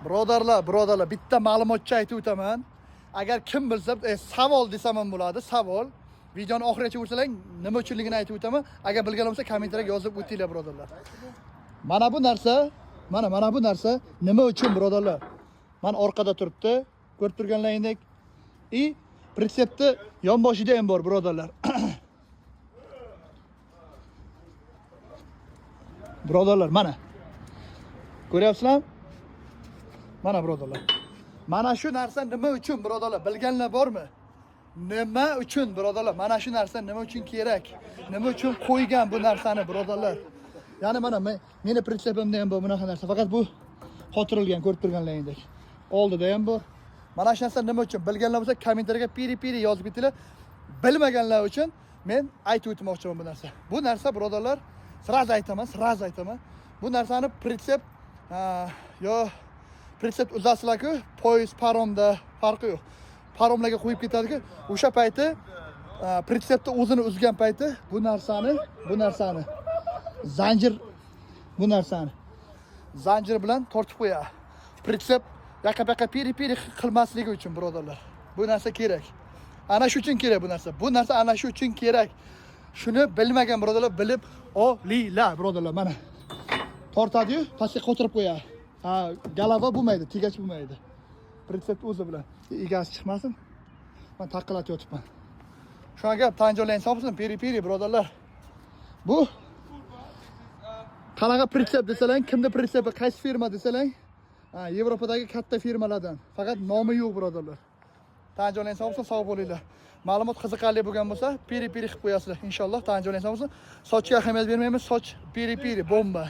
Birodarlar, bitta ma'lumotcha aytib o'taman. Agar kim bilsa, savol desam ham bo'ladi, savol. Videoni oxirigacha ko'rsalang, nima uchunligini aytib o'taman. Agar bilgan bo'lsa, kommentariyga yozib o'tinglar, birodarlar. Mana bu narsa, mana bu narsa nima uchun, birodarlar? Mana orqada turibdi, ko'rib turganlaringdek. Pritsepni yonboshida ham bor, birodarlar. Birodarlar, mana. Ko'ryapsizlar? Mana birodarlar. Mana shu narsa nima uchun, birodarlar? Bilganlar bormi? Nima uchun, birodarlar? Mana shu narsa nima uchun kerak? Nima uchun qo'ygan bu narsani, birodarlar? Ya'ni mana meni pritsepimda ham bor bunaqa narsa. Faqat bu qotirilgan, ko'rib turganlaringdek. Oldida ham bor. Mana shu narsa nima uchun? Bilganlar bo'lsa kommentariyga piri yozib ketinglar. Bilmaganlar uchun men aytib o'tmoqchiman bu narsa. Bu narsa, birodarlar, sraz aytaman. Bu narsani pritsep pritsep uzasizlar-ku, poyezd, paromda farqi yo'q. Paromlarga qo'yib ketadi-ku, o'sha payti pritsepni o'zini uzgan payti bu narsani zanjir bilan tortib qo'yadi. Pritsep yaqa-paqa piri qilmasligi uchun, birodarlar. Bu narsa kerak. Ana shu uchun kerak bu narsa. Bu narsa ana shu uchun kerak. Shuni bilmagan birodarlar bilib olinglar, birodarlar. Mana tortadi-yu, pastga qo'tirib qo'yadi. Galava bo'lmaydi, tegach bo'lmaydi. Pritsep o'zi bilan egasi chiqmasin. Men taqqilatib yotibman. Shunga gap tanjolang hisoblasin, piri birodarlar. Bu qanaqa pritsep desalang, kimda pritsep, qaysi firma desalang, Yevropadagi katta firmalardan. Faqat nomi yo'q, birodarlar. Tanjolang hisoblasin, sog' bo'linglar. Ma'lumot qiziqarli bo'lgan bo'lsa, piri qilib qo'yasizlar. Inshaalloh tanjolang hisoblasin. Sochga ahamiyat bermaymiz, soch piri bomba.